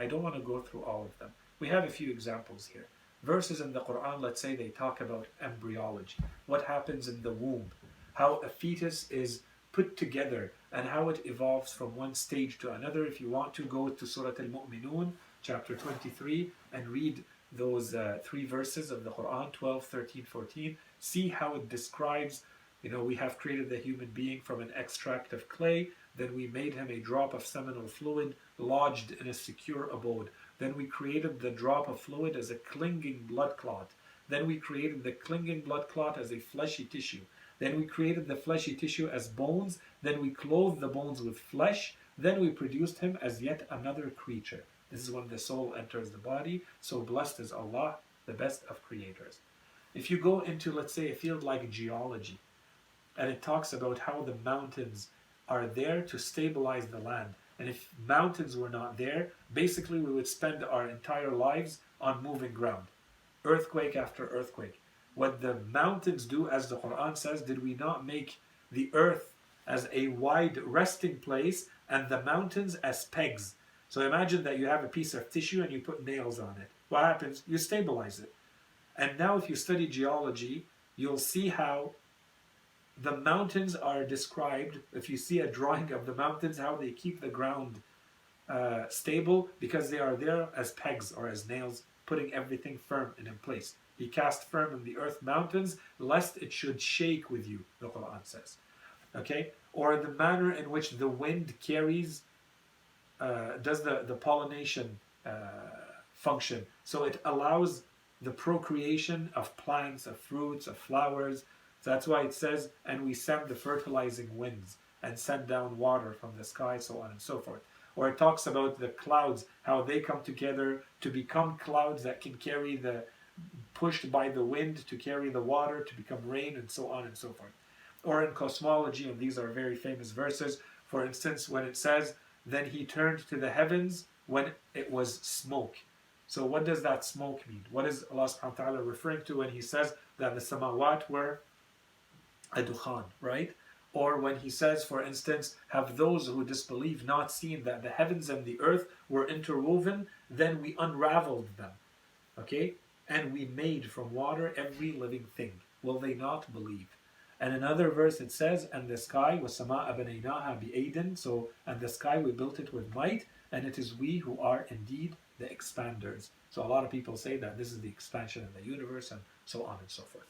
don't want to go through all of them. We have a few examples here. Verses in the Quran, let's say they talk about embryology, what happens in the womb, how a fetus is put together, and how it evolves from one stage to another. If you want to go to Surah Al-Mu'minun, chapter 23, and read those 3 verses of the Quran, 12, 13, 14, see how it describes, we have created the human being from an extract of clay, then we made him a drop of seminal fluid lodged in a secure abode. Then we created the drop of fluid as a clinging blood clot. Then we created the clinging blood clot as a fleshy tissue. Then we created the fleshy tissue as bones. Then we clothed the bones with flesh. Then we produced him as yet another creature. This is when the soul enters the body. So blessed is Allah, the best of creators. If you go into, let's say, a field like geology, and it talks about how the mountains are there to stabilize the land. And if mountains were not there, basically we would spend our entire lives on moving ground, earthquake after earthquake. What the mountains do, as the Quran says, did we not make the earth as a wide resting place and the mountains as pegs? So imagine that you have a piece of tissue and you put nails on it. What happens? You stabilize it. And now if you study geology, you'll see how the mountains are described. If you see a drawing of the mountains, how they keep the ground stable, because they are there as pegs or as nails, putting everything firm and in place. He cast firm in the earth mountains, lest it should shake with you, the Quran says. Okay? Or the manner in which the wind carries, does the pollination function. So it allows the procreation of plants, of fruits, of flowers. So that's why it says, and we send the fertilizing winds and send down water from the sky, so on and so forth. Or it talks about the clouds, how they come together to become clouds that can carry pushed by the wind to carry the water to become rain, and so on and so forth. Or in cosmology, and these are very famous verses, for instance, when it says, then he turned to the heavens when it was smoke. So what does that smoke mean? What is Allah subhanahu wa ta'ala referring to when he says that the samawat were a dukhan, right? Or when he says, for instance, have those who disbelieve not seen that the heavens and the earth were interwoven, then we unraveled them, okay? And we made from water every living thing. Will they not believe? And another verse it says, and the sky was وَالسَّمَاءَ بَنَيْنَاهَا بِأَيْدٍ. So, and the sky we built it with might, and it is we who are indeed the expanders. So a lot of people say that this is the expansion of the universe, and so on and so forth.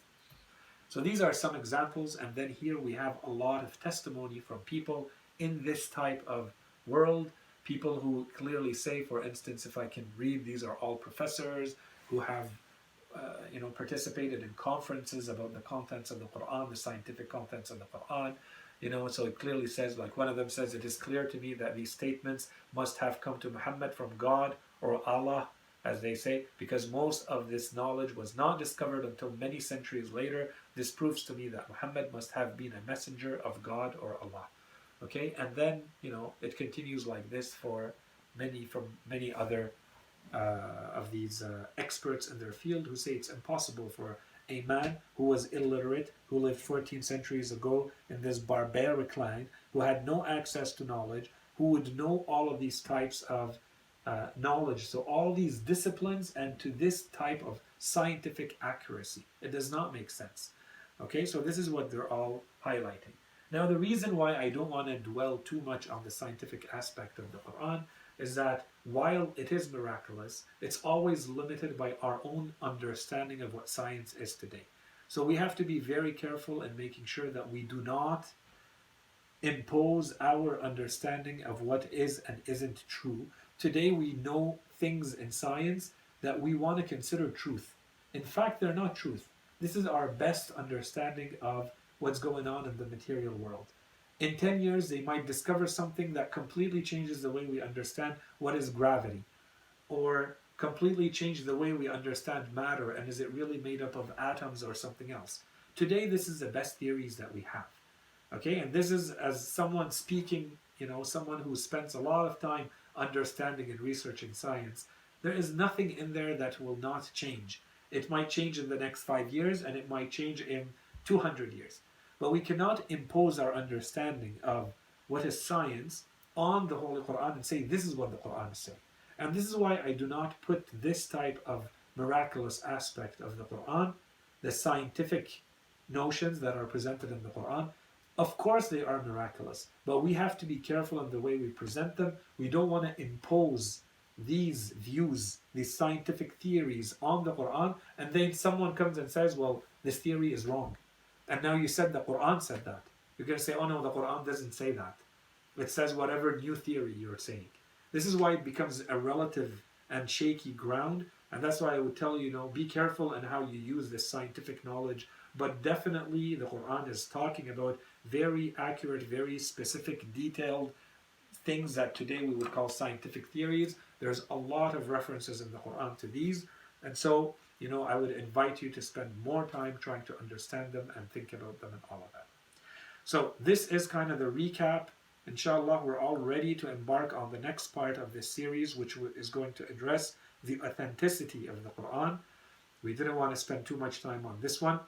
So these are some examples, and then here we have a lot of testimony from people in this type of world. People who clearly say, for instance, if I can read, these are all professors who have participated in conferences about the contents of the Qur'an, the scientific contents of the Qur'an. So it clearly says, like one of them says, it is clear to me that these statements must have come to Muhammad from God or Allah, as they say, because most of this knowledge was not discovered until many centuries later. This proves to me that Muhammad must have been a messenger of God or Allah. Okay, and then, it continues like this from many other of these experts in their field who say it's impossible for a man who was illiterate, who lived 14 centuries ago in this barbaric land, who had no access to knowledge, who would know all of these types of knowledge, so all these disciplines, and to this type of scientific accuracy. It does not make sense. Okay, so this is what they're all highlighting. Now, the reason why I don't want to dwell too much on the scientific aspect of the Quran is that while it is miraculous, it's always limited by our own understanding of what science is today. So we have to be very careful in making sure that we do not impose our understanding of what is and isn't true. Today we know things in science that we want to consider truth. In fact, they're not truth. This is our best understanding of what's going on in the material world. In 10 years, they might discover something that completely changes the way we understand what is gravity, or completely change the way we understand matter, and is it really made up of atoms or something else. Today, this is the best theories that we have. Okay, and this is as someone speaking, someone who spends a lot of time understanding and researching science. There is nothing in there that will not change. It might change in the next 5 years, and it might change in 200 years. But we cannot impose our understanding of what is science on the Holy Quran and say, this is what the Quran is saying. And this is why I do not put this type of miraculous aspect of the Quran, the scientific notions that are presented in the Quran. Of course they are miraculous, but we have to be careful in the way we present them. We don't want to impose these views, these scientific theories on the Quran, and then someone comes and says, well, this theory is wrong. And now you said the Quran said that. You're going to say, oh no, the Quran doesn't say that. It says whatever new theory you're saying. This is why it becomes a relative and shaky ground. And that's why I would tell you, be careful in how you use this scientific knowledge. But definitely the Quran is talking about very accurate, very specific, detailed things that today we would call scientific theories. There's a lot of references in the Quran to these. And so, I would invite you to spend more time trying to understand them and think about them and all of that. So this is kind of the recap Inshallah, we're all ready to embark on the next part of this series, which is going to address the authenticity of the Qur'an. We didn't want to spend too much time on this one,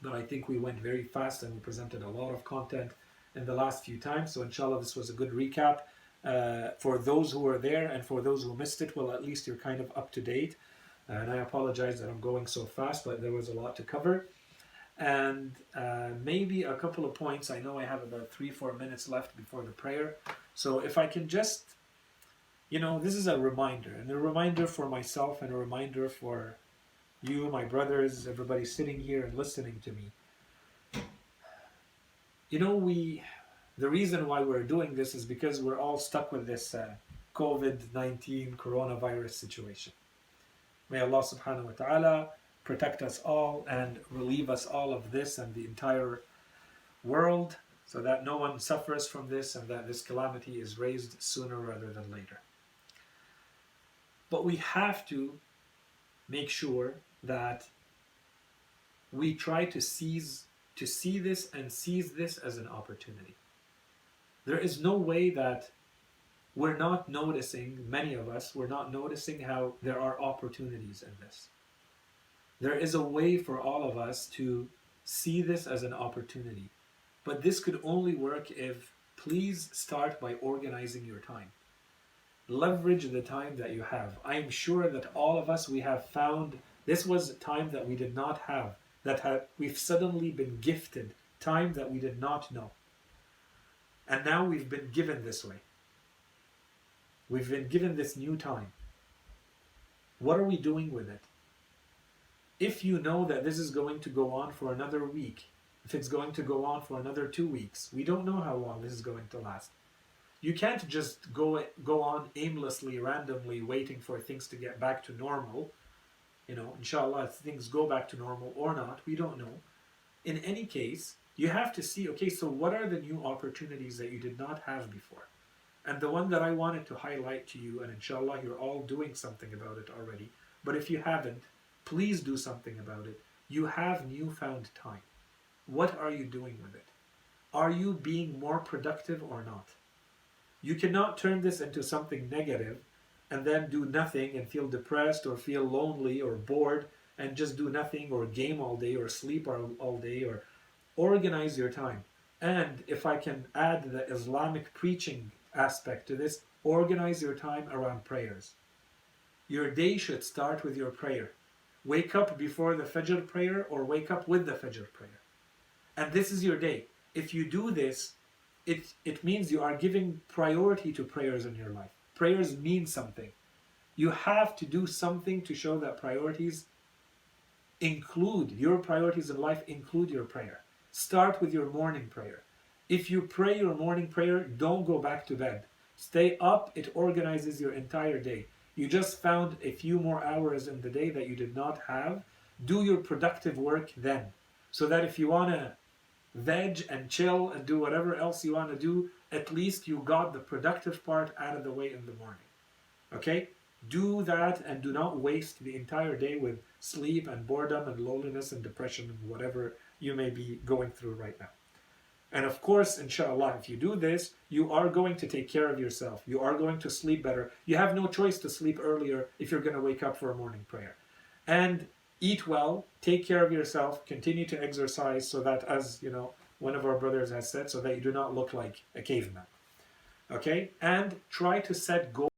but I think we went very fast and we presented a lot of content in the last few times. So inshallah, this was a good recap. For those who were there and for those who missed it, well, at least you're kind of up to date. And I apologize that I'm going so fast, but there was a lot to cover. And maybe a couple of points. I know I have about 3-4 minutes left before the prayer. So if I can just, this is a reminder, and a reminder for myself and a reminder for you, my brothers, everybody sitting here and listening to me. The reason why we're doing this is because we're all stuck with this COVID-19 coronavirus situation. May Allah subhanahu wa ta'ala protect us all and relieve us all of this and the entire world, so that no one suffers from this and that this calamity is raised sooner rather than later. But we have to make sure that we try to see this and seize this as an opportunity. There is no way that we're not noticing, many of us, we're not noticing how there are opportunities in this. There is a way for all of us to see this as an opportunity. But this could only work if, please start by organizing your time. Leverage the time that you have. I'm sure that all of us, we have found, this was time that we did not have, we've suddenly been gifted time that we did not know. And now we've been given this way. We've been given this new time. What are we doing with it? If you know that this is going to go on for another week, if it's going to go on for another 2 weeks, we don't know how long this is going to last. You can't just go on aimlessly, randomly, waiting for things to get back to normal. Inshallah, if things go back to normal or not, we don't know. In any case, you have to see, okay, so what are the new opportunities that you did not have before? And the one that I wanted to highlight to you, and inshallah, you're all doing something about it already, but if you haven't, please do something about it. You have newfound time. What are you doing with it? Are you being more productive or not? You cannot turn this into something negative and then do nothing and feel depressed or feel lonely or bored and just do nothing or game all day or sleep all day, or organize your time. And if I can add the Islamic preaching aspect to this, organize your time around prayers. Your day should start with your prayer. Wake up before the Fajr prayer or wake up with the Fajr prayer. And this is your day. If you do this, it means you are giving priority to prayers in your life. Prayers mean something. You have to do something to show that your priorities in life include your prayer. Start with your morning prayer. If you pray your morning prayer, don't go back to bed. Stay up. It organizes your entire day. You just found a few more hours in the day that you did not have. Do your productive work then, so that if you want to veg and chill and do whatever else you want to do, at least you got the productive part out of the way in the morning. Okay? Do that and do not waste the entire day with sleep and boredom and loneliness and depression and whatever you may be going through right now. And of course, inshallah, if you do this, you are going to take care of yourself. You are going to sleep better. You have no choice to sleep earlier if you're going to wake up for a morning prayer. And eat well, take care of yourself, continue to exercise so that, as one of our brothers has said, so that you do not look like a caveman. Okay? And try to set goals.